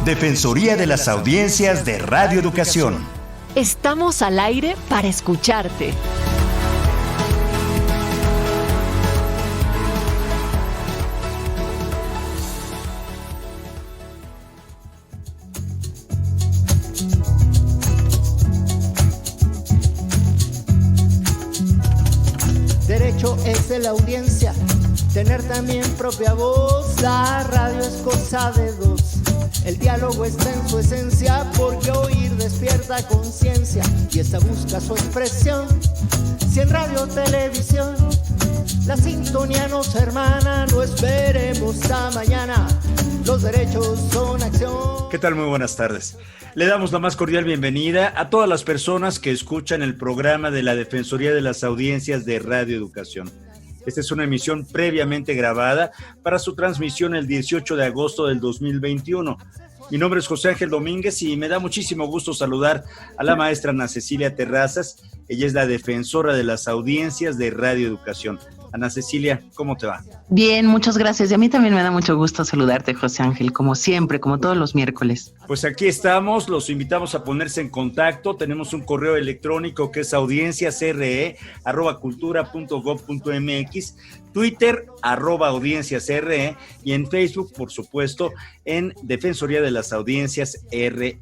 Defensoría de las Audiencias de Radio Educación. Estamos al aire para escucharte. Derecho es de la audiencia, tener también propia voz. La radio es cosa de dos. El diálogo está en su esencia, porque oír despierta conciencia y esta busca su expresión. Si en radio o televisión la sintonía nos hermana, no esperemos hasta mañana. Los derechos son acción. ¿Qué tal? Muy buenas tardes. Le damos la más cordial bienvenida a todas las personas que escuchan el programa de la Defensoría de las Audiencias de Radio Educación. Esta es una emisión previamente grabada para su transmisión el 18 de agosto del 2021. Mi nombre es José Ángel Domínguez y me da muchísimo gusto saludar a la maestra Ana Cecilia Terrazas. Ella es la defensora de las audiencias de Radio Educación. Ana Cecilia, ¿cómo te va? Bien, muchas gracias. Y a mí también me da mucho gusto saludarte, José Ángel, como siempre, como todos los miércoles. Pues aquí estamos, los invitamos a ponerse en contacto. Tenemos un correo electrónico que es audienciasre@cultura.gov.mx, Twitter, @audienciasre, y en Facebook, por supuesto, en Defensoría de las Audiencias RE.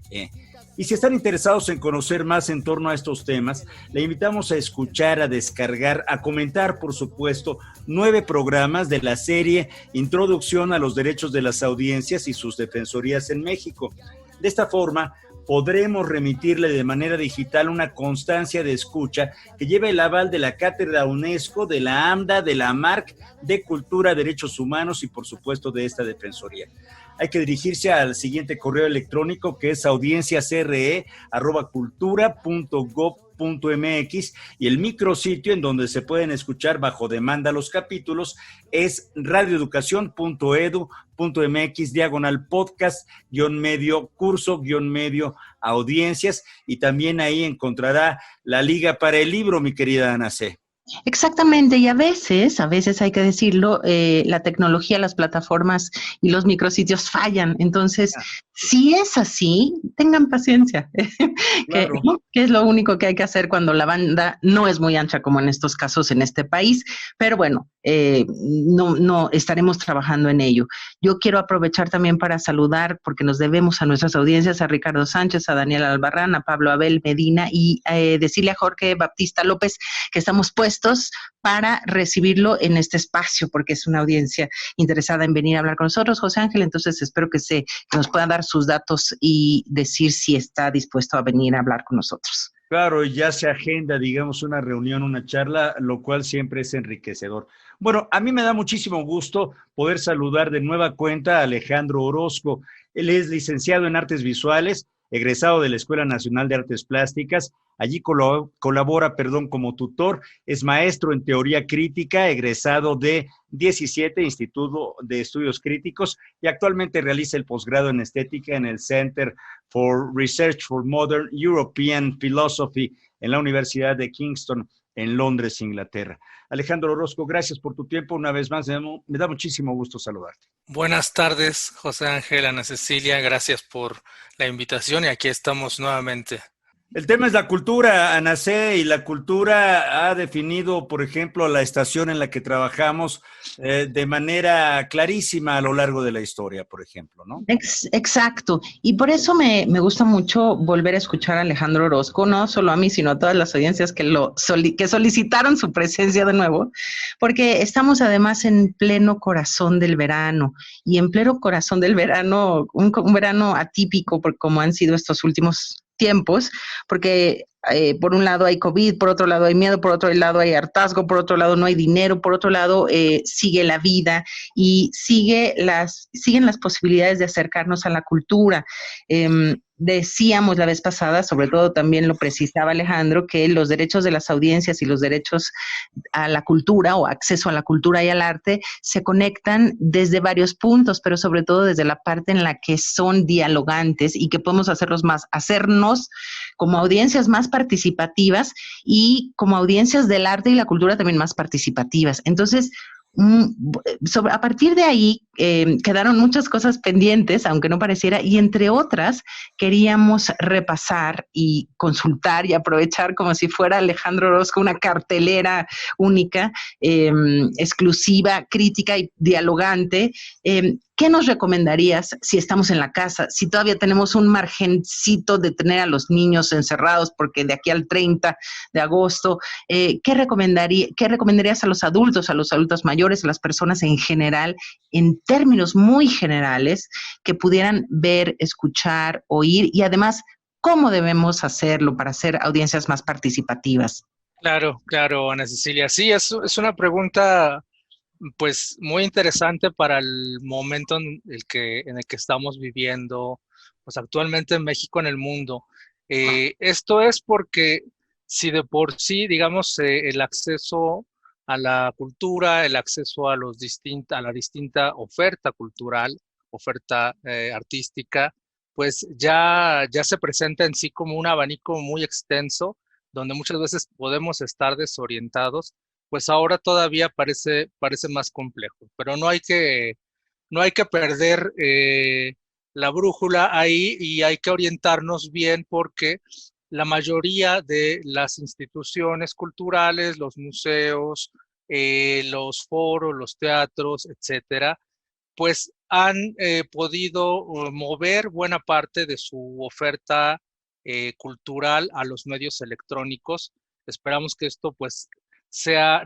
Y si están interesados en conocer más en torno a estos temas, le invitamos a escuchar, a descargar, a comentar, por supuesto, 9 programas de la serie Introducción a los Derechos de las Audiencias y sus Defensorías en México. De esta forma, podremos remitirle de manera digital una constancia de escucha que lleva el aval de la Cátedra UNESCO, de la AMDA, de la AMARC, de Cultura, Derechos Humanos y, por supuesto, de esta Defensoría. Hay que dirigirse al siguiente correo electrónico que es audienciasre@cultura.gov.mx, y el micrositio en donde se pueden escuchar bajo demanda los capítulos es radioeducación.edu.mx/podcast-medio curso-medio audiencias, y también ahí encontrará la liga para el libro, mi querida Ana C. Exactamente, y a veces hay que decirlo, la tecnología, las plataformas y los micrositios fallan. Entonces, si es así, tengan paciencia, Claro. que es lo único que hay que hacer cuando la banda no es muy ancha como en estos casos en este país. Pero bueno, no estaremos trabajando en ello. Yo quiero aprovechar también para saludar, porque nos debemos a nuestras audiencias, a Ricardo Sánchez, a Daniel Albarrán, a Pablo Abel Medina y decirle a Jorge Baptista López que estamos puestos para recibirlo en este espacio, porque es una audiencia interesada en venir a hablar con nosotros, José Ángel. Entonces espero que nos pueda dar sus datos y decir si está dispuesto a venir a hablar con nosotros. Claro, y ya se agenda, digamos, una reunión, una charla, lo cual siempre es enriquecedor. Bueno, a mí me da muchísimo gusto poder saludar de nueva cuenta a Alejandro Orozco. Él es licenciado en Artes Visuales, egresado de la Escuela Nacional de Artes Plásticas. Allí colabora como tutor, es maestro en teoría crítica, egresado de 17 Instituto de Estudios Críticos, y actualmente realiza el posgrado en estética en el Center for Research for Modern European Philosophy en la Universidad de Kingston, en Londres, Inglaterra. Alejandro Orozco, gracias por tu tiempo. Una vez más, me da muchísimo gusto saludarte. Buenas tardes, José Ángel, Ana Cecilia, gracias por la invitación y aquí estamos nuevamente. El tema es la cultura, Ana C., y la cultura ha definido, por ejemplo, la estación en la que trabajamos de manera clarísima a lo largo de la historia, por ejemplo, ¿no? Exacto, y por eso me gusta mucho volver a escuchar a Alejandro Orozco, no solo a mí, sino a todas las audiencias que solicitaron su presencia de nuevo, porque estamos además en pleno corazón del verano, y en pleno corazón del verano, un verano atípico, como han sido estos últimos tiempos, porque por un lado hay COVID, por otro lado hay miedo, por otro lado hay hartazgo, por otro lado no hay dinero, por otro lado sigue la vida y siguen las posibilidades de acercarnos a la cultura. Decíamos la vez pasada, sobre todo también lo precisaba Alejandro, que los derechos de las audiencias y los derechos a la cultura o acceso a la cultura y al arte se conectan desde varios puntos, pero sobre todo desde la parte en la que son dialogantes y que podemos hacernos como audiencias más participativas y como audiencias del arte y la cultura también más participativas. Entonces, a partir de ahí, quedaron muchas cosas pendientes, aunque no pareciera, y entre otras queríamos repasar y consultar y aprovechar como si fuera Alejandro Orozco una cartelera única, exclusiva, crítica y dialogante. ¿Qué nos recomendarías si estamos en la casa, si todavía tenemos un margencito de tener a los niños encerrados, porque de aquí al 30 de agosto, qué recomendarías a los adultos mayores, a las personas en general, en términos muy generales, que pudieran ver, escuchar, oír y además, cómo debemos hacerlo para hacer audiencias más participativas? Claro, Ana Cecilia. Sí, es una pregunta pues muy interesante para el momento en el que estamos viviendo, pues actualmente en México, en el mundo. Esto es porque si de por sí, digamos, el acceso a la cultura, el acceso a a la distinta oferta cultural, oferta artística, pues ya se presenta en sí como un abanico muy extenso, donde muchas veces podemos estar desorientados, pues ahora todavía parece más complejo, pero no hay que perder la brújula ahí y hay que orientarnos bien porque la mayoría de las instituciones culturales, los museos, los foros, los teatros, etcétera, pues han podido mover buena parte de su oferta cultural a los medios electrónicos. Esperamos que esto pues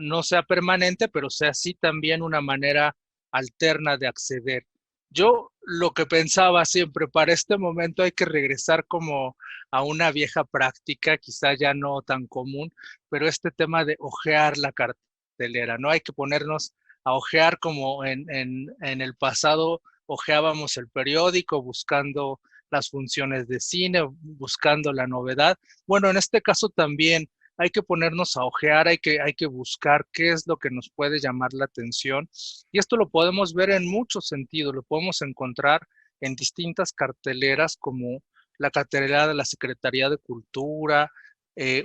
no sea permanente, pero sea sí también una manera alterna de acceder. Yo lo que pensaba siempre, para este momento hay que regresar como a una vieja práctica, quizá ya no tan común, pero este tema de hojear la cartelera, ¿no? Hay que ponernos a hojear como en el pasado hojeábamos el periódico buscando las funciones de cine, buscando la novedad. Bueno, en este caso también hay que ponernos a hojear, hay que buscar qué es lo que nos puede llamar la atención. Y esto lo podemos ver en muchos sentidos, lo podemos encontrar en distintas carteleras como la cartelera de la Secretaría de Cultura,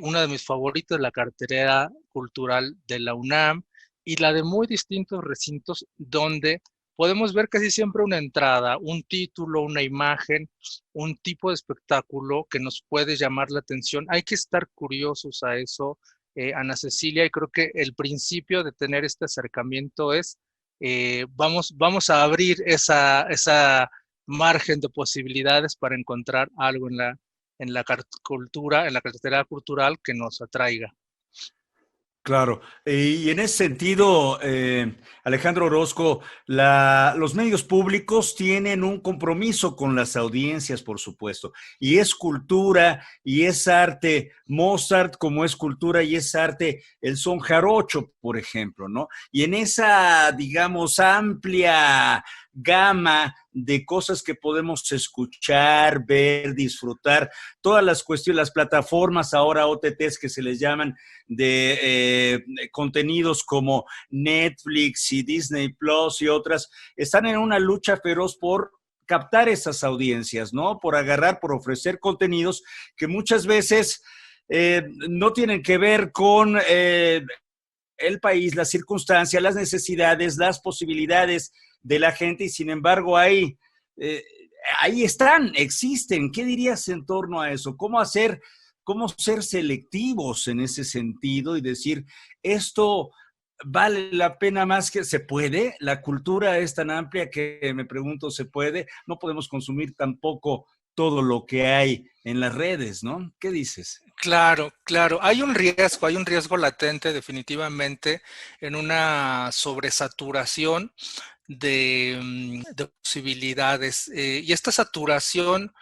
una de mis favoritas, la cartelera cultural de la UNAM, y la de muy distintos recintos donde podemos ver casi siempre una entrada, un título, una imagen, un tipo de espectáculo que nos puede llamar la atención. Hay que estar curiosos a eso, Ana Cecilia, y creo que el principio de tener este acercamiento es, vamos a abrir esa margen de posibilidades para encontrar algo en la cultura, en la cartera cultural que nos atraiga. Claro, y en ese sentido, Alejandro Orozco, los medios públicos tienen un compromiso con las audiencias, por supuesto, y es cultura y es arte, Mozart como es cultura y es arte, el son jarocho, por ejemplo, ¿no? Y en esa, digamos, amplia gama de cosas que podemos escuchar, ver, disfrutar, todas las cuestiones, las plataformas ahora OTTs que se les llaman de contenidos como Netflix y Disney Plus y otras, están en una lucha feroz por captar esas audiencias, ¿no? Por agarrar, por ofrecer contenidos que muchas veces no tienen que ver con el país, las circunstancias, las necesidades, las posibilidades de la gente, y sin embargo ahí están, existen. ¿Qué dirías en torno a eso? ¿Cómo ser selectivos en ese sentido y decir, esto vale la pena más que se puede? La cultura es tan amplia que me pregunto, ¿se puede? No podemos consumir tampoco todo lo que hay en las redes, ¿no? ¿Qué dices? Claro. Hay un riesgo latente definitivamente en una sobresaturación de posibilidades. Y esta saturación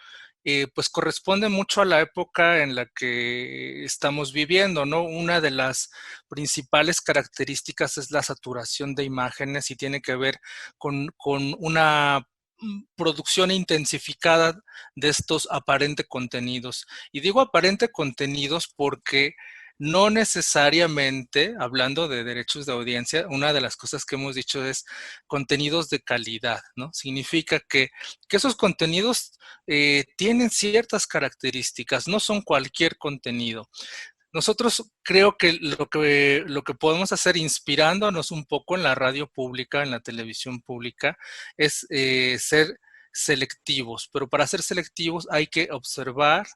pues corresponde mucho a la época en la que estamos viviendo, ¿no? Una de las principales características es la saturación de imágenes y tiene que ver con una producción intensificada de estos aparentes contenidos. Y digo aparente contenidos porque no necesariamente, hablando de derechos de audiencia, una de las cosas que hemos dicho es contenidos de calidad, ¿no? Significa que esos contenidos tienen ciertas características, no son cualquier contenido. nosotros creo que lo que podemos hacer inspirándonos un poco en la radio pública, en la televisión pública, es ser selectivos, pero para ser selectivos hay que observar,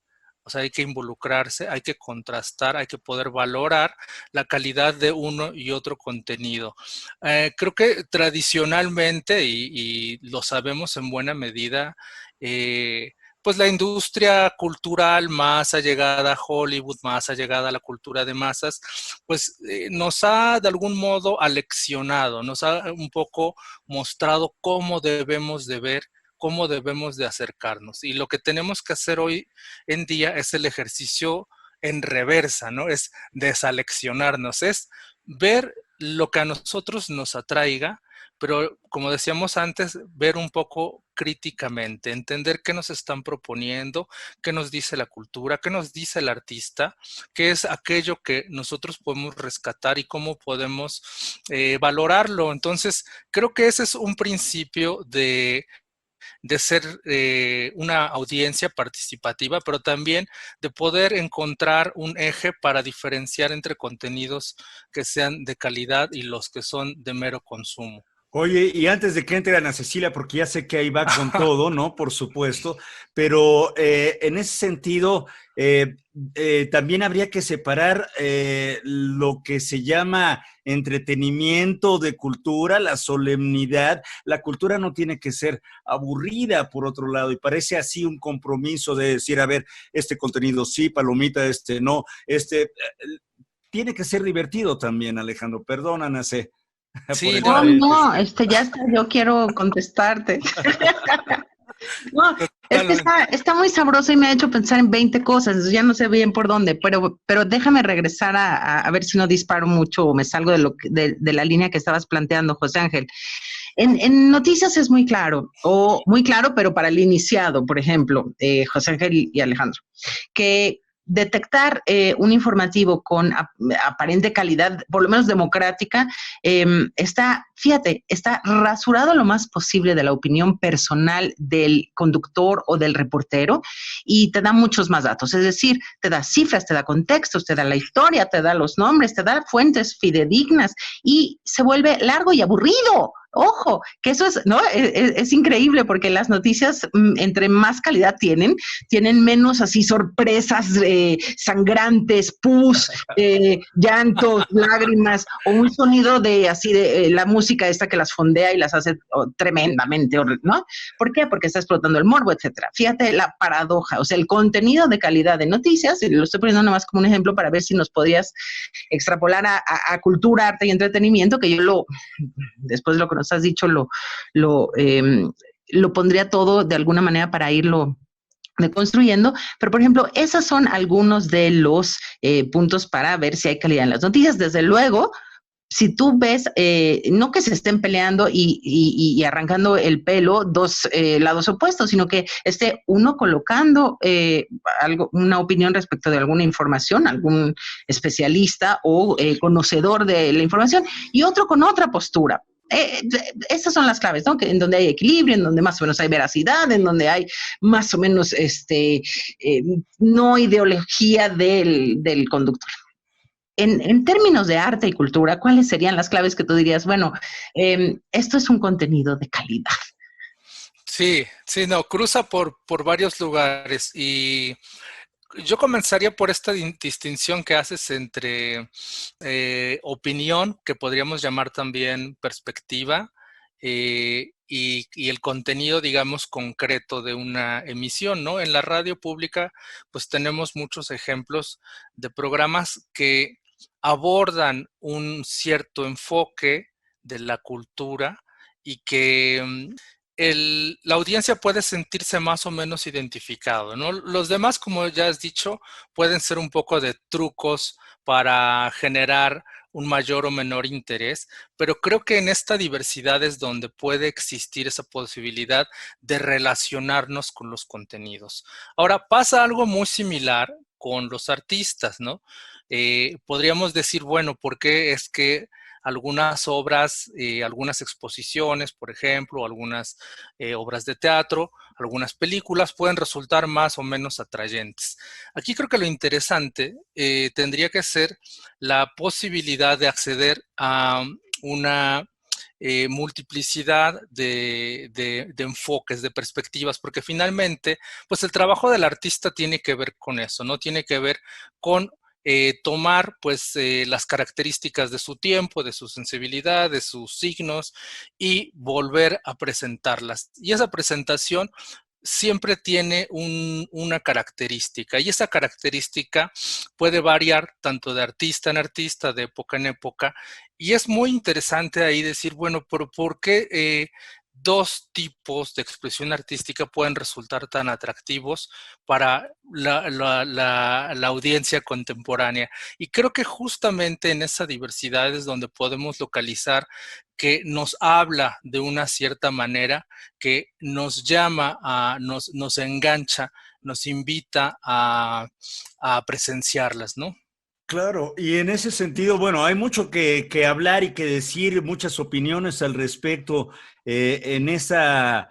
o sea, hay que involucrarse, hay que contrastar, hay que poder valorar la calidad de uno y otro contenido. Creo que tradicionalmente, y lo sabemos en buena medida, pues la industria cultural más allegada a Hollywood, más allegada a la cultura de masas, pues nos ha de algún modo aleccionado, nos ha un poco mostrado cómo debemos de ver, cómo debemos de acercarnos. Y lo que tenemos que hacer hoy en día es el ejercicio en reversa, ¿no? Es desaleccionarnos, es ver lo que a nosotros nos atraiga, pero como decíamos antes, ver un poco críticamente, entender qué nos están proponiendo, qué nos dice la cultura, qué nos dice el artista, qué es aquello que nosotros podemos rescatar y cómo podemos valorarlo. Entonces, creo que ese es un principio de ser una audiencia participativa, pero también de poder encontrar un eje para diferenciar entre contenidos que sean de calidad y los que son de mero consumo. Oye, y antes de que entre Ana Cecilia, porque ya sé que ahí va con todo, ¿no? Por supuesto, pero en ese sentido, también habría que separar lo que se llama entretenimiento de cultura, la solemnidad. La cultura no tiene que ser aburrida, por otro lado, y parece así un compromiso de decir, a ver, este contenido sí, palomita, este no, tiene que ser divertido también, Alejandro. Perdón, Ana C. Sí, No, no, ya está, yo quiero contestarte. No, es que está muy sabroso y me ha hecho pensar en 20 cosas, ya no sé bien por dónde, pero déjame regresar a ver si no disparo mucho o me salgo de la línea que estabas planteando, José Ángel. En noticias es muy claro, pero para el iniciado, por ejemplo, José Ángel y Alejandro, que detectar un informativo con aparente calidad, por lo menos democrática, está rasurado lo más posible de la opinión personal del conductor o del reportero y te da muchos más datos. Es decir, te da cifras, te da contextos, te da la historia, te da los nombres, te da fuentes fidedignas y se vuelve largo y aburrido. Ojo, que eso es, ¿no? Es increíble porque las noticias, entre más calidad tienen menos así sorpresas sangrantes, pus, llantos, lágrimas, o un sonido de así de la música esta que las fondea y las hace tremendamente, ¿no? ¿Por qué? Porque está explotando el morbo, etcétera. Fíjate la paradoja, o sea, el contenido de calidad de noticias, y lo estoy poniendo nada más como un ejemplo para ver si nos podrías extrapolar a cultura, arte y entretenimiento, que yo después de lo que nos has dicho, lo pondría todo de alguna manera para irlo deconstruyendo, pero por ejemplo, esos son algunos de los puntos para ver si hay calidad en las noticias. Desde luego, si tú ves, no que se estén peleando y arrancando el pelo dos lados opuestos, sino que esté uno colocando una opinión respecto de alguna información, algún especialista o conocedor de la información, y otro con otra postura. Estas son las claves, ¿no? En donde hay equilibrio, en donde más o menos hay veracidad, en donde hay más o menos no ideología del conductor. En términos de arte y cultura, ¿cuáles serían las claves que tú dirías? Bueno, esto es un contenido de calidad. Sí, no, cruza por varios lugares y yo comenzaría por esta distinción que haces entre opinión, que podríamos llamar también perspectiva, y el contenido, digamos, concreto de una emisión, ¿no? En la radio pública, pues tenemos muchos ejemplos de programas que abordan un cierto enfoque de la cultura y que la audiencia puede sentirse más o menos identificado, ¿no? Los demás, como ya has dicho, pueden ser un poco de trucos para generar un mayor o menor interés, pero creo que en esta diversidad es donde puede existir esa posibilidad de relacionarnos con los contenidos. Ahora, pasa algo muy similar con los artistas, ¿no? Podríamos decir, bueno, ¿por qué es que algunas obras, algunas exposiciones, por ejemplo, algunas obras de teatro, algunas películas pueden resultar más o menos atrayentes. Aquí creo que lo interesante tendría que ser la posibilidad de acceder a una multiplicidad de enfoques, de perspectivas, porque finalmente, pues el trabajo del artista tiene que ver con eso, ¿no? Tiene que ver con tomar, pues, las características de su tiempo, de su sensibilidad, de sus signos y volver a presentarlas. Y esa presentación siempre tiene una característica, y esa característica puede variar tanto de artista en artista, de época en época, y es muy interesante ahí decir, bueno, pero ¿por qué dos tipos de expresión artística pueden resultar tan atractivos para la audiencia contemporánea? Y creo que justamente en esa diversidad es donde podemos localizar que nos habla de una cierta manera, que nos llama, nos engancha, nos invita a presenciarlas, ¿no? Claro, y en ese sentido, bueno, hay mucho que hablar y que decir, muchas opiniones al respecto en esa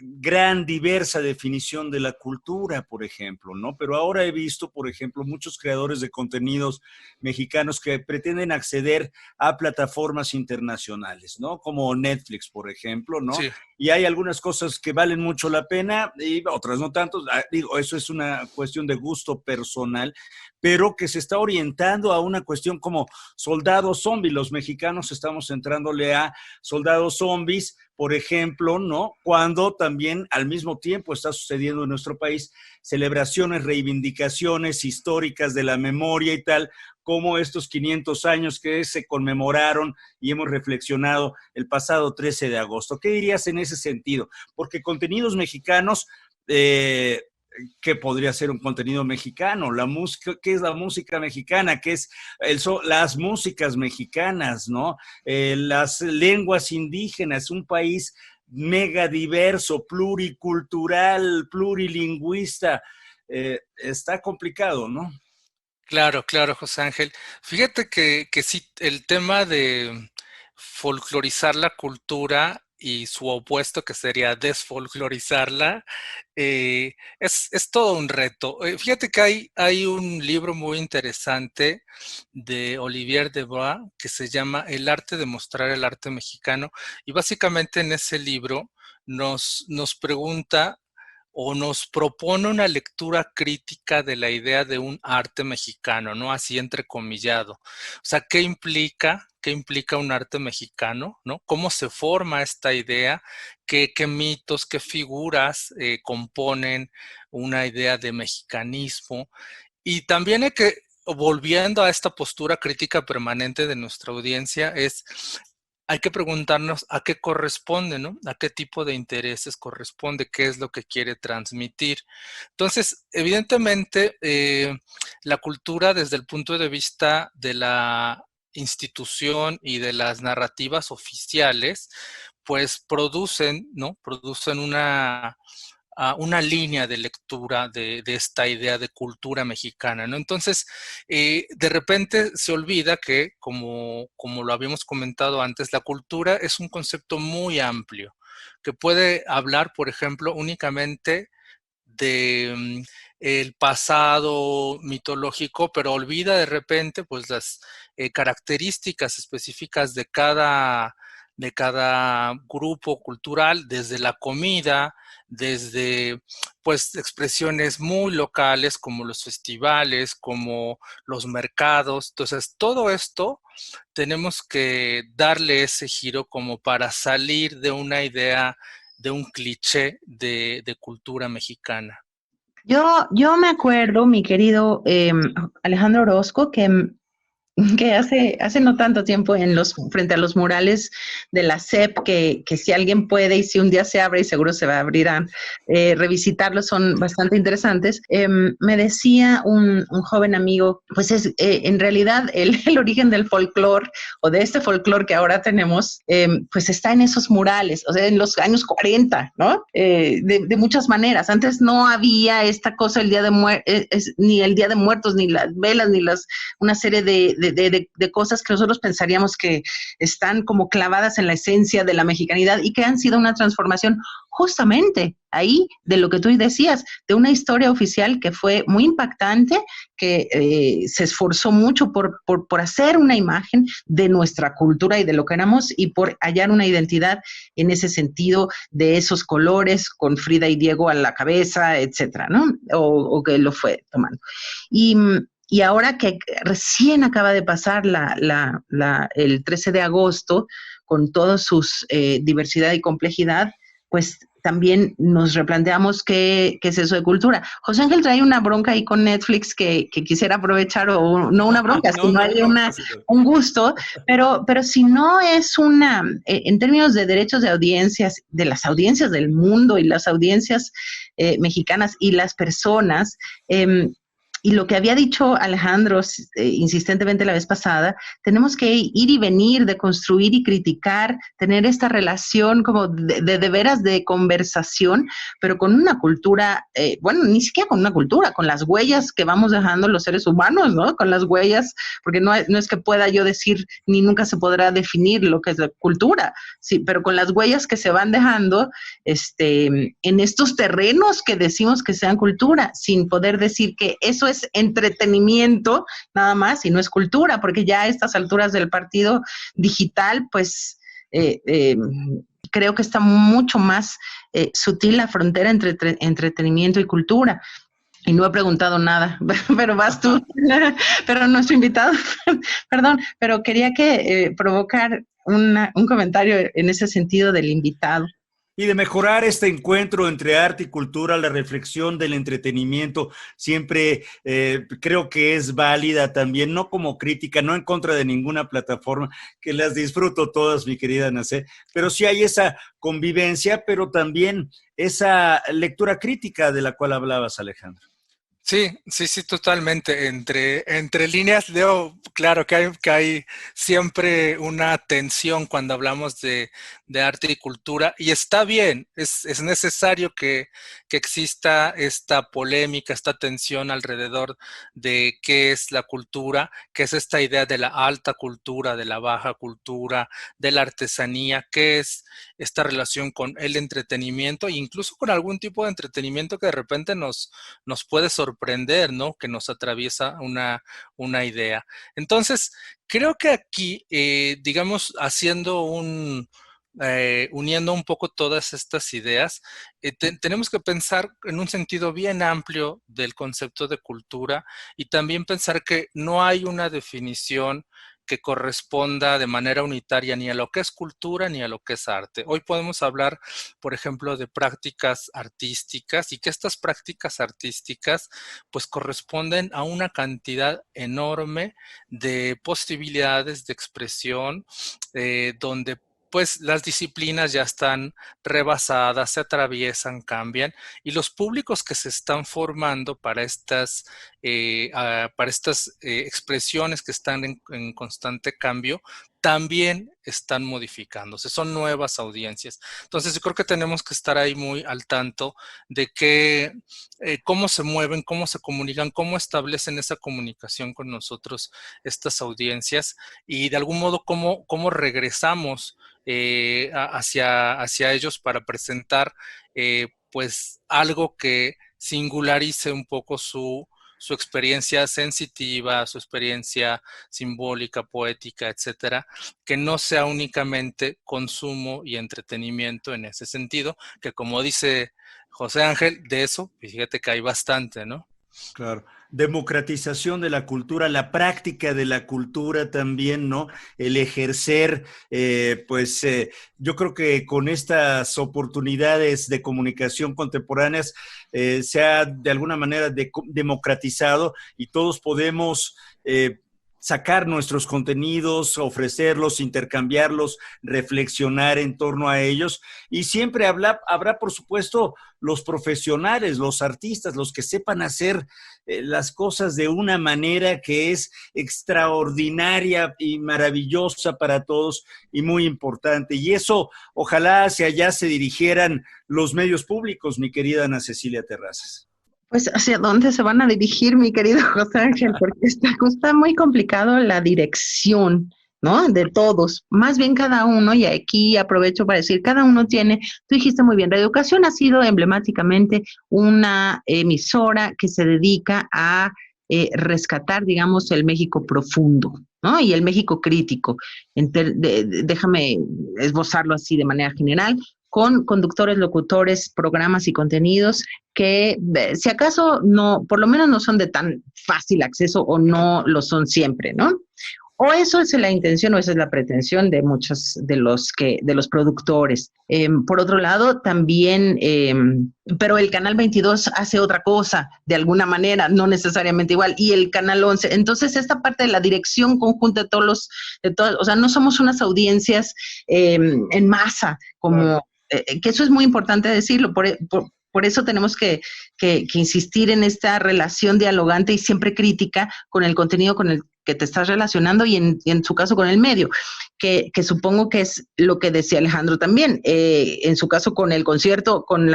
gran diversa definición de la cultura, por ejemplo, ¿no? Pero ahora he visto, por ejemplo, muchos creadores de contenidos mexicanos que pretenden acceder a plataformas internacionales, ¿no? Como Netflix, por ejemplo, ¿no? Sí. Y hay algunas cosas que valen mucho la pena y otras no tanto. Digo, eso es una cuestión de gusto personal, pero que se está orientando a una cuestión como soldados zombies. Los mexicanos estamos entrándole a soldados zombies, por ejemplo, ¿no? Cuando también al mismo tiempo está sucediendo en nuestro país celebraciones, reivindicaciones históricas de la memoria y tal, como estos 500 años que se conmemoraron y hemos reflexionado el pasado 13 de agosto. ¿Qué dirías en ese sentido? Porque contenidos mexicanos, ¿qué podría ser un contenido mexicano? La música, ¿qué es la música mexicana? ¿Qué es las músicas mexicanas, ¿no? Las lenguas indígenas, un país mega diverso, pluricultural, plurilingüista. Está complicado, ¿no? Claro, claro, José Ángel. Fíjate que sí, el tema de folclorizar la cultura y su opuesto, que sería desfolclorizarla, es todo un reto. Fíjate que hay un libro muy interesante de Olivier Debois que se llama El arte de mostrar el arte mexicano, y básicamente en ese libro nos pregunta o nos propone una lectura crítica de la idea de un arte mexicano, ¿no? Así entrecomillado. O sea, ¿qué implica un arte mexicano, ¿no? ¿Cómo se forma esta idea? ¿Qué mitos, qué figuras componen una idea de mexicanismo? Y también hay que, volviendo a esta postura crítica permanente de nuestra audiencia, hay que preguntarnos a qué corresponde, ¿no? A qué tipo de intereses corresponde, qué es lo que quiere transmitir. Entonces, evidentemente, la cultura desde el punto de vista de la institución y de las narrativas oficiales, pues producen, ¿no? Producen una línea de lectura de esta idea de cultura mexicana, ¿no? Entonces, de repente se olvida que, como lo habíamos comentado antes, la cultura es un concepto muy amplio, que puede hablar, por ejemplo, únicamente de el pasado mitológico, pero olvida de repente, pues, las características específicas de cada grupo cultural, desde la comida, desde, pues, expresiones muy locales como los festivales, como los mercados. Entonces, todo esto tenemos que darle ese giro como para salir de una idea, de un cliché de cultura mexicana. Yo me acuerdo, mi querido Alejandro Orozco, que hace no tanto tiempo frente a los murales de la SEP, que si alguien puede y si un día se abre, y seguro se va a abrir a revisitarlos, son bastante interesantes, me decía un joven amigo, pues en realidad el origen del folclore, o de este folclore que ahora tenemos, pues está en esos murales, o sea, en los años 40, ¿no? De muchas maneras. Antes no había esta cosa, ni el Día de Muertos, ni las velas, ni una serie de de cosas que nosotros pensaríamos que están como clavadas en la esencia de la mexicanidad y que han sido una transformación justamente ahí de lo que tú decías, de una historia oficial que fue muy impactante, que se esforzó mucho por hacer una imagen de nuestra cultura y de lo que éramos y por hallar una identidad en ese sentido de esos colores con Frida y Diego a la cabeza, etcétera, ¿no? O que lo fue tomando. Y ahora que recién acaba de pasar el 13 de agosto, con toda su diversidad y complejidad, pues también nos replanteamos qué es eso de cultura. José Ángel trae una bronca ahí con Netflix que quisiera aprovechar, o no una bronca, sino hay un gusto, pero si no es en términos de derechos de audiencias, de las audiencias del mundo y las audiencias mexicanas y las personas, y lo que había dicho Alejandro insistentemente la vez pasada, tenemos que ir y venir, de construir y criticar, tener esta relación como de veras de conversación, pero con una cultura, bueno, ni siquiera con una cultura, con las huellas que vamos dejando los seres humanos, ¿no? Con las huellas, porque no es que pueda yo decir, ni nunca se podrá definir lo que es la cultura, sí, pero con las huellas que se van dejando en estos terrenos que decimos que sean cultura, sin poder decir que eso es entretenimiento nada más y no es cultura, porque ya a estas alturas del partido digital, pues creo que está mucho más sutil la frontera entre entretenimiento y cultura. Y no he preguntado nada, pero vas tú, pero nuestro invitado, perdón, pero quería provocar un comentario en ese sentido del invitado. Y de mejorar este encuentro entre arte y cultura, la reflexión del entretenimiento, siempre creo que es válida también, no como crítica, no en contra de ninguna plataforma, que las disfruto todas, mi querida Nacé, pero sí hay esa convivencia, pero también esa lectura crítica de la cual hablabas, Alejandro. Sí, totalmente. Entre líneas leo, claro que hay siempre una tensión cuando hablamos de arte y cultura, y está bien, es necesario que exista esta polémica, esta tensión alrededor de qué es la cultura, qué es esta idea de la alta cultura, de la baja cultura, de la artesanía, qué es esta relación con el entretenimiento, e incluso con algún tipo de entretenimiento que de repente nos puede sorprender, ¿no? Que nos atraviesa una idea. Entonces, creo que aquí, digamos, uniendo un poco todas estas ideas, tenemos que pensar en un sentido bien amplio del concepto de cultura y también pensar que no hay una definición que corresponda de manera unitaria ni a lo que es cultura ni a lo que es arte. Hoy podemos hablar, por ejemplo, de prácticas artísticas y que estas prácticas artísticas pues corresponden a una cantidad enorme de posibilidades de expresión donde pues las disciplinas ya están rebasadas, se atraviesan, cambian, y los públicos que se están formando para estas expresiones que están en constante cambio, también están modificándose, son nuevas audiencias. Entonces yo creo que tenemos que estar ahí muy al tanto de cómo se mueven, cómo se comunican, cómo establecen esa comunicación con nosotros estas audiencias y de algún modo cómo regresamos hacia ellos para presentar pues algo que singularice un poco su experiencia sensitiva, su experiencia simbólica, poética, etcétera, que no sea únicamente consumo y entretenimiento en ese sentido, que como dice José Ángel, de eso, fíjate que hay bastante, ¿no? Claro. Democratización de la cultura, la práctica de la cultura también, ¿no? El ejercer, yo creo que con estas oportunidades de comunicación contemporáneas se ha de alguna manera democratizado y todos podemos sacar nuestros contenidos, ofrecerlos, intercambiarlos, reflexionar en torno a ellos. Y siempre habrá, por supuesto, los profesionales, los artistas, los que sepan hacer las cosas de una manera que es extraordinaria y maravillosa para todos y muy importante. Y eso, ojalá hacia allá se dirigieran los medios públicos, mi querida Ana Cecilia Terrazas. Pues, ¿hacia dónde se van a dirigir, mi querido José Ángel? Porque está muy complicado la dirección, ¿no? De todos. Más bien cada uno, y aquí aprovecho para decir, cada uno tiene, tú dijiste muy bien, Radio Educación ha sido emblemáticamente una emisora que se dedica a rescatar, digamos, el México profundo, ¿no? Y el México crítico. Déjame esbozarlo así de manera general, con conductores, locutores, programas y contenidos que, si acaso, no, por lo menos no son de tan fácil acceso o no lo son siempre, ¿no? O eso es la intención o esa es la pretensión de muchos de los productores. Por otro lado, también, pero el Canal 22 hace otra cosa, de alguna manera, no necesariamente igual, y el Canal 11. Entonces, esta parte de la dirección conjunta de todos, o sea, no somos unas audiencias en masa, como, que eso es muy importante decirlo, por eso tenemos que insistir en esta relación dialogante y siempre crítica con el contenido con el que te estás relacionando y en su caso con el medio, que supongo que es lo que decía Alejandro también, en su caso con el concierto, con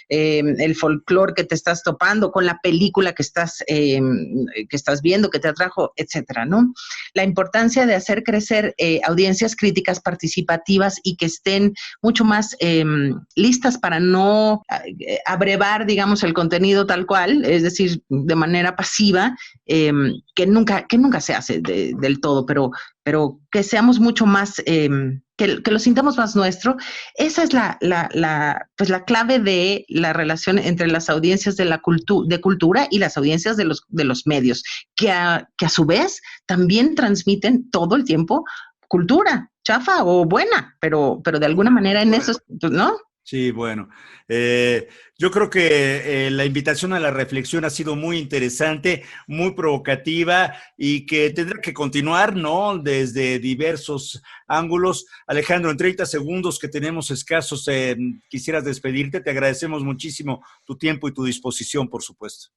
el folclore que te estás topando, con la película que estás viendo, que te atrajo, etcétera, ¿no? La importancia de hacer crecer audiencias críticas participativas y que estén mucho más listas para no abrevar, digamos, el contenido tal cual, es decir, de manera pasiva, que nunca se hace del todo, pero que seamos mucho más, que lo sintamos más nuestro. Esa es pues la clave de la relación entre las audiencias de cultura y las audiencias de los medios, que a su vez también transmiten todo el tiempo cultura, chafa o buena, pero de alguna manera en eso, ¿no? Sí, bueno, yo creo que la invitación a la reflexión ha sido muy interesante, muy provocativa y que tendrá que continuar, ¿no? Desde diversos ángulos. Alejandro, en 30 segundos que tenemos escasos, quisieras despedirte. Te agradecemos muchísimo tu tiempo y tu disposición, por supuesto.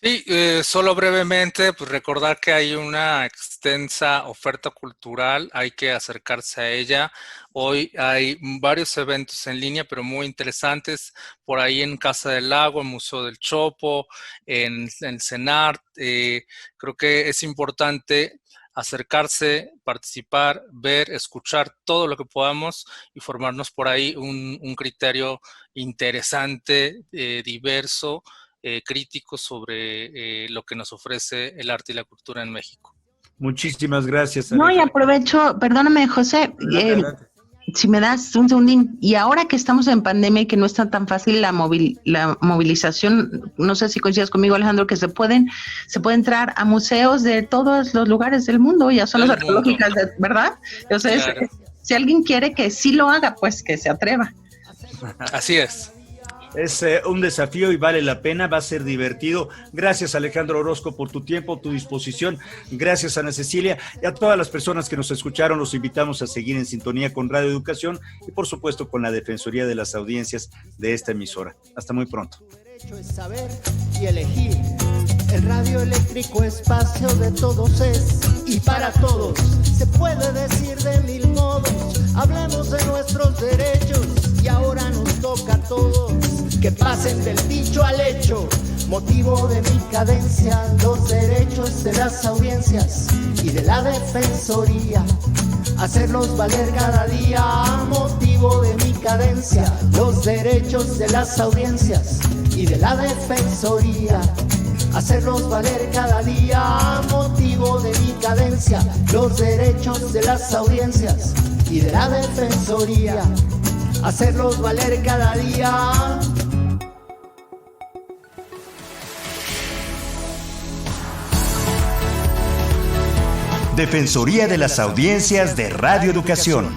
Sí, solo brevemente, pues recordar que hay una extensa oferta cultural, hay que acercarse a ella. Hoy hay varios eventos en línea, pero muy interesantes, por ahí en Casa del Lago, en Museo del Chopo, en CENART. Creo que es importante acercarse, participar, ver, escuchar todo lo que podamos y formarnos por ahí un criterio interesante, diverso, crítico sobre lo que nos ofrece el arte y la cultura en México. Muchísimas gracias. No, y aprovecho, perdóname, José, si me das un segundín, y ahora que estamos en pandemia y que no está tan fácil la movilización, no sé si coincidas conmigo, Alejandro, que se puede entrar a museos de todos los lugares del mundo, ya son las arqueológicas, ¿verdad? Entonces, claro, si alguien quiere que sí lo haga, pues que se atreva. Así es. Es un desafío y vale la pena, va a ser divertido. Gracias, Alejandro Orozco, por tu tiempo, tu disposición. Gracias, Ana Cecilia, y a todas las personas que nos escucharon. Los invitamos a seguir en sintonía con Radio Educación y, por supuesto, con la Defensoría de las Audiencias de esta emisora. Hasta muy pronto. El derecho es saber y elegir. El radioeléctrico espacio de todos es y para todos. Se puede decir de mil modos. Hablemos de nuestros derechos y ahora nos toca a todos que pasen del dicho al hecho. Motivo de mi cadencia, los derechos de las audiencias y de la Defensoría. Hacerlos valer cada día, motivo de mi cadencia, los derechos de las audiencias y de la Defensoría. Hacerlos valer cada día, motivo de mi cadencia, los derechos de las audiencias y de la Defensoría. Hacerlos valer cada día. Defensoría de las Audiencias de Radio Educación.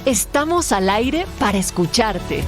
Estamos al aire para escucharte.